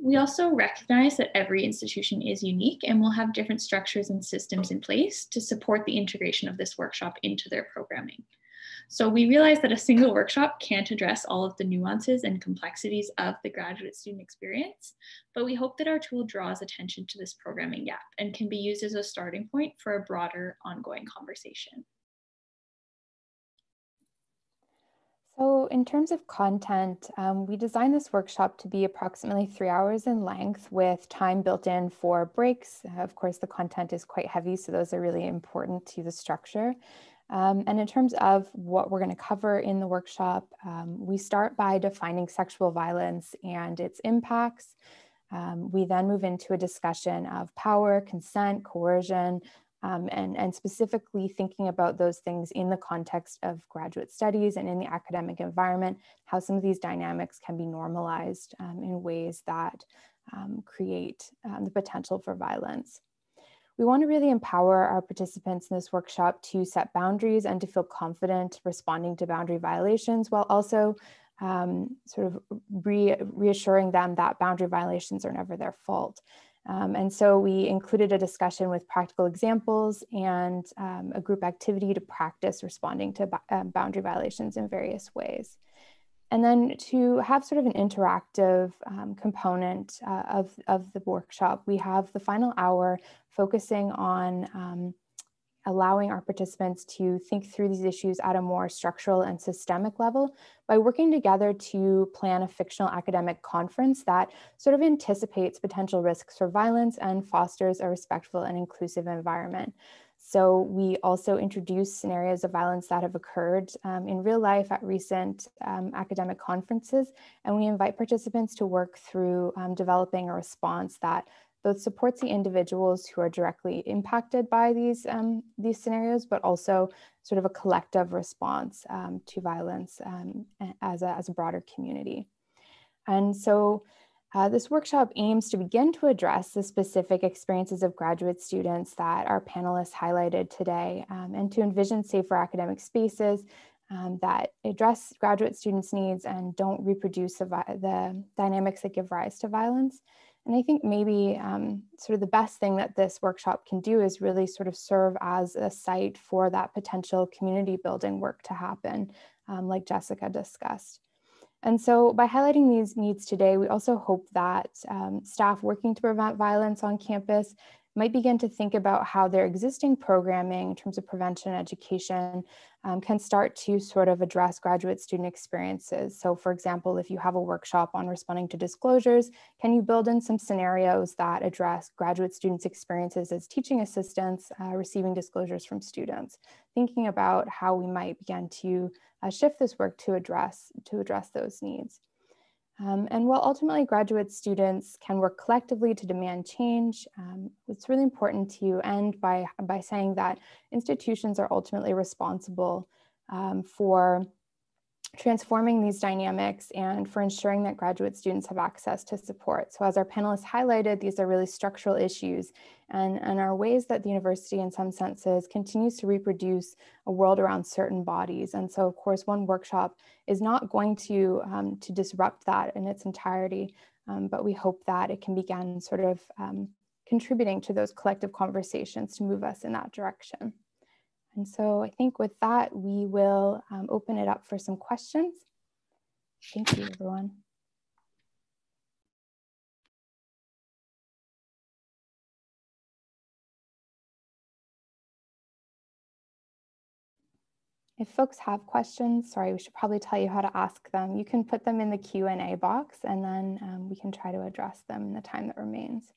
We also recognize that every institution is unique and will have different structures and systems in place to support the integration of this workshop into their programming. So we realized that a single workshop can't address all of the nuances and complexities of the graduate student experience, but we hope that our tool draws attention to this programming gap and can be used as a starting point for a broader ongoing conversation. So in terms of content, we designed this workshop to be approximately 3 hours in length with time built in for breaks. Of course, the content is quite heavy, so those are really important to the structure. And in terms of what we're going to cover in the workshop, we start by defining sexual violence and its impacts. We then move into a discussion of power, consent, coercion, and specifically thinking about those things in the context of graduate studies and in the academic environment, how some of these dynamics can be normalized in ways that create the potential for violence. We want to really empower our participants in this workshop to set boundaries and to feel confident responding to boundary violations, while also sort of reassuring them that boundary violations are never their fault. And so we included a discussion with practical examples and a group activity to practice responding to boundary violations in various ways. And then to have sort of an interactive component of the workshop, we have the final hour focusing on allowing our participants to think through these issues at a more structural and systemic level by working together to plan a fictional academic conference that sort of anticipates potential risks for violence and fosters a respectful and inclusive environment. So we also introduce scenarios of violence that have occurred in real life at recent academic conferences, and we invite participants to work through developing a response that both supports the individuals who are directly impacted by these scenarios, but also sort of a collective response to violence as a broader community. And so this workshop aims to begin to address the specific experiences of graduate students that our panelists highlighted today, and to envision safer academic spaces that address graduate students' needs and don't reproduce the dynamics that give rise to violence. And I think maybe sort of the best thing that this workshop can do is really sort of serve as a site for that potential community building work to happen, like Jessica discussed. And so by highlighting these needs today, we also hope that staff working to prevent violence on campus might begin to think about how their existing programming in terms of prevention and education can start to sort of address graduate student experiences. So for example, if you have a workshop on responding to disclosures, can you build in some scenarios that address graduate students' experiences as teaching assistants receiving disclosures from students, thinking about how we might begin to shift this work to address those needs. And while ultimately graduate students can work collectively to demand change, it's really important to end by saying that institutions are ultimately responsible for transforming these dynamics and for ensuring that graduate students have access to support. So as our panelists highlighted, these are really structural issues and are ways that the university in some senses continues to reproduce a world around certain bodies. And so of course, one workshop is not going to disrupt that in its entirety, but we hope that it can begin sort of contributing to those collective conversations to move us in that direction. And so I think with that, we will open it up for some questions. Thank you, everyone. If folks have questions, sorry, we should probably tell you how to ask them. You can put them in the Q&A box and then we can try to address them in the time that remains.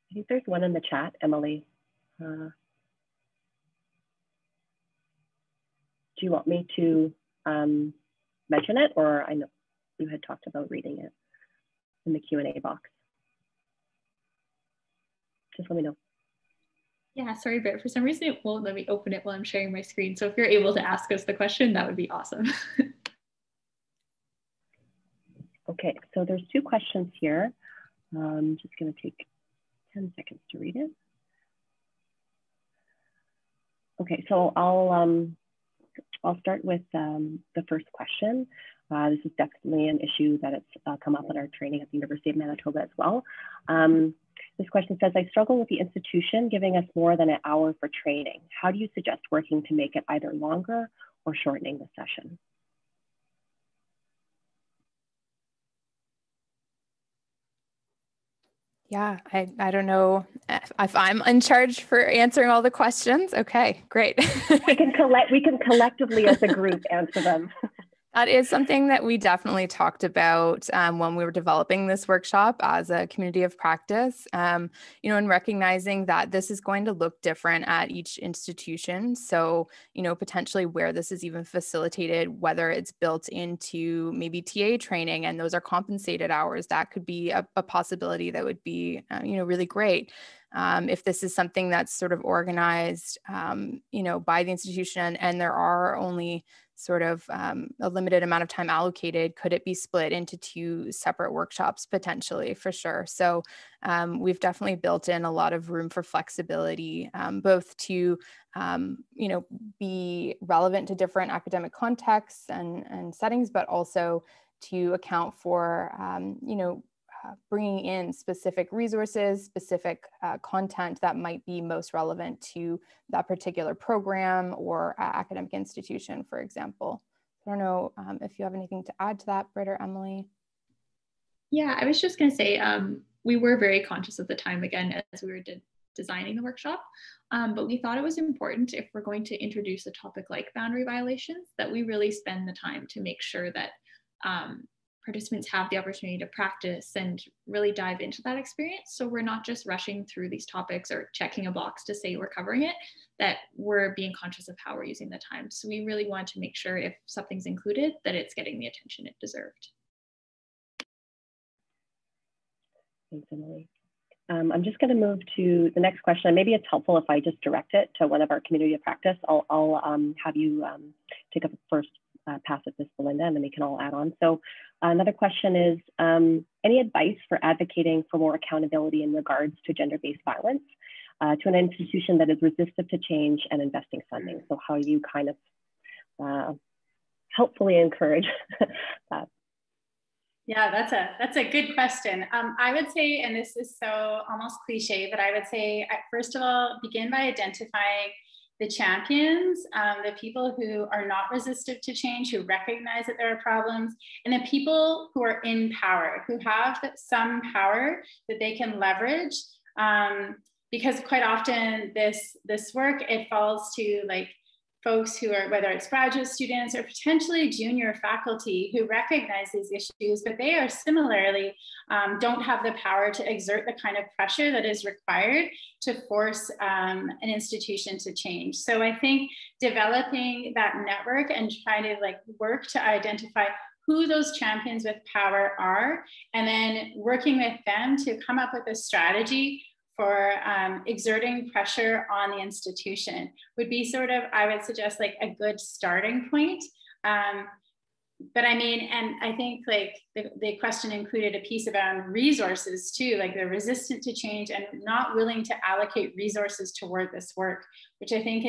I think there's one in the chat, Emily. Do you want me to mention it, or I know you had talked about reading it in the Q&A box? Just let me know. Yeah, sorry, but for some reason it won't let me open it while I'm sharing my screen. So if you're able to ask us the question, that would be awesome. Okay, so there's 2 questions here. I'm just going to take 10 seconds to read it. Okay, so I'll start with the first question. This is definitely an issue that it's come up in our training at the University of Manitoba as well. This question says, I struggle with the institution giving us more than an hour for training. How do you suggest working to make it either longer or shortening the session? Yeah, I don't know if I'm in charge for answering all the questions. Okay, great. we can collectively as a group answer them. That is something that we definitely talked about when we were developing this workshop as a community of practice, and recognizing that this is going to look different at each institution. So, potentially where this is even facilitated, whether it's built into maybe TA training and those are compensated hours, that could be a possibility that would be, really great. If this is something that's sort of organized, by the institution and there are only sort of a limited amount of time allocated, could it be split into 2 separate workshops potentially, for sure? So we've definitely built in a lot of room for flexibility, both to, be relevant to different academic contexts and settings, but also to account for, bringing in specific resources, specific content that might be most relevant to that particular program or academic institution, for example. I don't know if you have anything to add to that, Britt or Emily. Yeah, I was just going to say, we were very conscious of the time again as we were designing the workshop, but we thought it was important, if we're going to introduce a topic like boundary violations, that we really spend the time to make sure that participants have the opportunity to practice and really dive into that experience. So we're not just rushing through these topics or checking a box to say we're covering it, that we're being conscious of how we're using the time. So we really want to make sure if something's included, that it's getting the attention it deserved. Thanks, Emily. I'm just going to move to the next question. Maybe it's helpful if I just direct it to one of our community of practice. I'll have you take up first pass at this, Belinda, and then we can all add on. So another question is, any advice for advocating for more accountability in regards to gender-based violence to an institution that is resistant to change and investing funding? So how you kind of helpfully encourage that? Yeah, that's a good question. I would say, and this is so almost cliche, but I would say, first of all, begin by identifying the champions, the people who are not resistant to change, who recognize that there are problems, and the people who are in power, who have some power that they can leverage. Because quite often this work, it falls to like folks who are, whether it's graduate students or potentially junior faculty who recognize these issues, but they are similarly don't have the power to exert the kind of pressure that is required to force an institution to change. So I think developing that network and trying to like work to identify who those champions with power are, and then working with them to come up with a strategy for exerting pressure on the institution would be sort of, I would suggest, like a good starting point. But I mean, and I think like the question included a piece about resources too, like they're resistant to change and not willing to allocate resources toward this work, which I think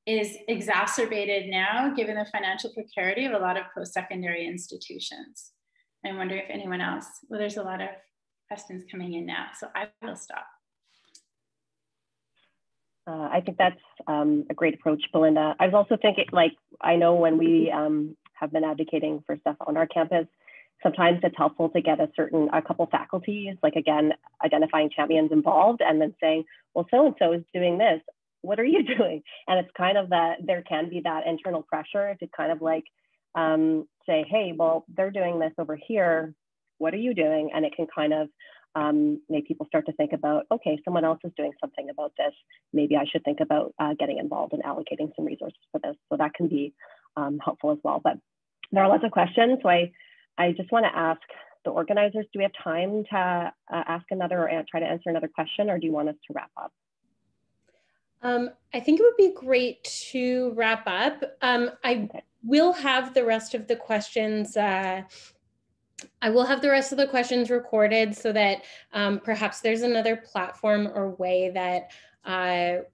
is exacerbated now given the financial precarity of a lot of post-secondary institutions. I wonder if anyone else, well, there's a lot of questions coming in now, so I will stop. I think that's a great approach, Belinda. I was also thinking, like, I know when we have been advocating for stuff on our campus, sometimes it's helpful to get a couple faculties, like again, identifying champions involved and then saying, well, so-and-so is doing this. What are you doing? And it's kind of that, there can be that internal pressure to kind of like say, hey, well, they're doing this over here. What are you doing? And it can kind of make people start to think about, okay, someone else is doing something about this. Maybe I should think about getting involved and allocating some resources for this. So that can be helpful as well. But there are lots of questions, so I just want to ask the organizers, do we have time to ask another or try to answer another question, or do you want us to wrap up? I think it would be great to wrap up. I will have the rest of the questions. I will have the rest of the questions recorded so that perhaps there's another platform or way that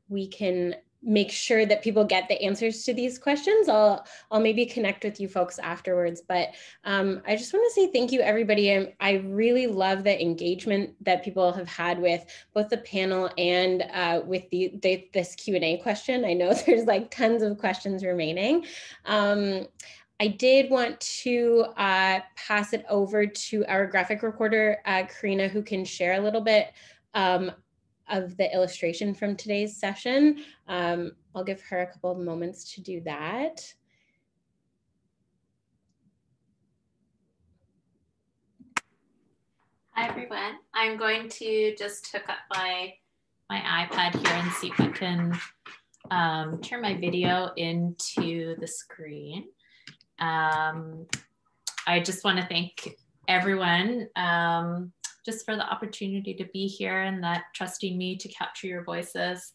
we can make sure that people get the answers to these questions. I'll maybe connect with you folks afterwards, but I just want to say thank you, everybody. I really love the engagement that people have had with both the panel and with this Q&A question. I know there's like tons of questions remaining. I did want to pass it over to our graphic recorder, Karina, who can share a little bit of the illustration from today's session. I'll give her a couple of moments to do that. Hi, everyone. I'm going to just hook up my iPad here and see if I can turn my video into the screen. I just want to thank everyone just for the opportunity to be here and that trusting me to capture your voices.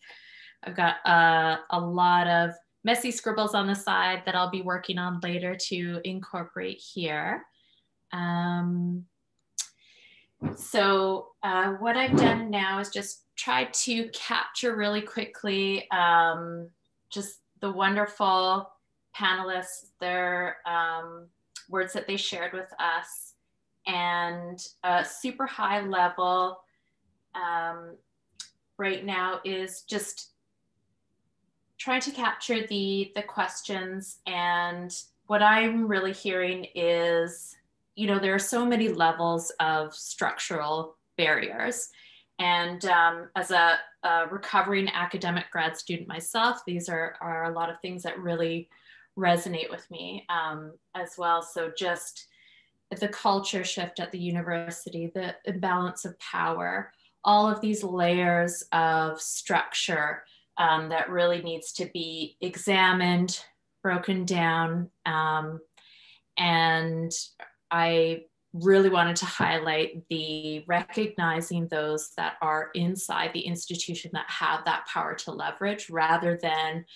I've got a lot of messy scribbles on the side that I'll be working on later to incorporate here. So what I've done now is just try to capture really quickly just the wonderful panelists, their words that they shared with us, and a super high level right now is just trying to capture the questions. And what I'm really hearing is, you know, there are so many levels of structural barriers. And as a recovering academic grad student myself, these are a lot of things that really resonate with me as well. So just the culture shift at the university, the imbalance of power, all of these layers of structure that really needs to be examined, broken down. And I really wanted to highlight the recognizing those that are inside the institution that have that power to leverage, rather than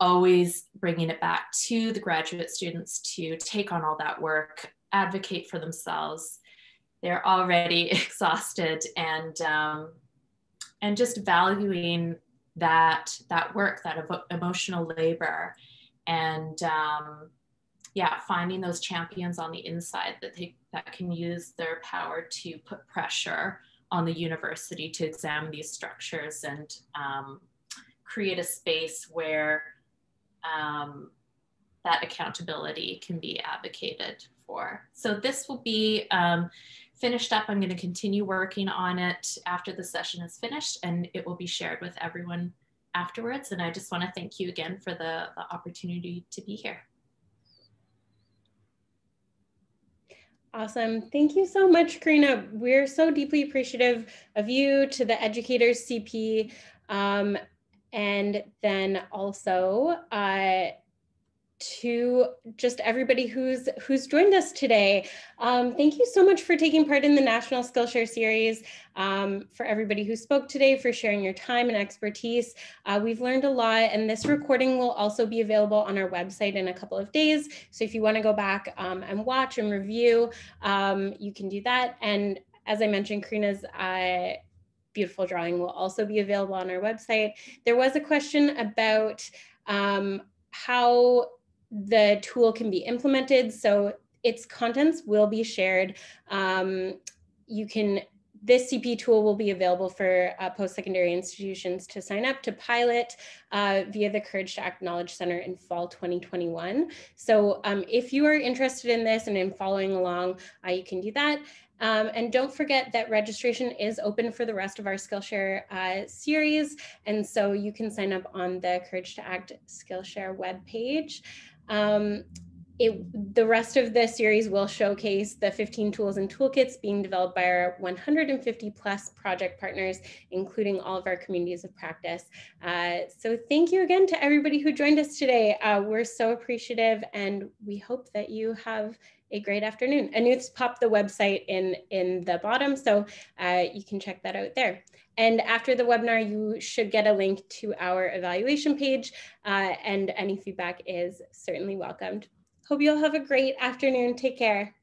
always bringing it back to the graduate students to take on all that work, advocate for themselves. They're already exhausted, and just valuing that work, that emotional labor, and yeah, finding those champions on the inside that can use their power to put pressure on the university to examine these structures and create a space where that accountability can be advocated for. So this will be finished up. I'm going to continue working on it after the session is finished, and it will be shared with everyone afterwards. And I just want to thank you again for the opportunity to be here. Awesome. Thank you so much, Karina. We're so deeply appreciative of you, to the educators CP, and then also to just everybody who's joined us today. Thank you so much for taking part in the National Skillshare Series. For everybody who spoke today, for sharing your time and expertise. We've learned a lot, and this recording will also be available on our website in a couple of days. So if you want to go back and watch and review, you can do that. And as I mentioned, Karina's beautiful drawing will also be available on our website. There was a question about how the tool can be implemented. So its contents will be shared. This CP tool will be available for post-secondary institutions to sign up to pilot via the Courage to Act Knowledge Center in fall 2021. So if you are interested in this and in following along, you can do that. And don't forget that registration is open for the rest of our Skillshare series. And so you can sign up on the Courage to Act Skillshare webpage. The rest of the series will showcase the 15 tools and toolkits being developed by our 150 plus project partners, including all of our communities of practice. So thank you again to everybody who joined us today. We're so appreciative, and we hope that you have a great afternoon. Anuth's popped the website in the bottom, so you can check that out there. And after the webinar, you should get a link to our evaluation page, and any feedback is certainly welcomed. Hope you'll have a great afternoon. Take care.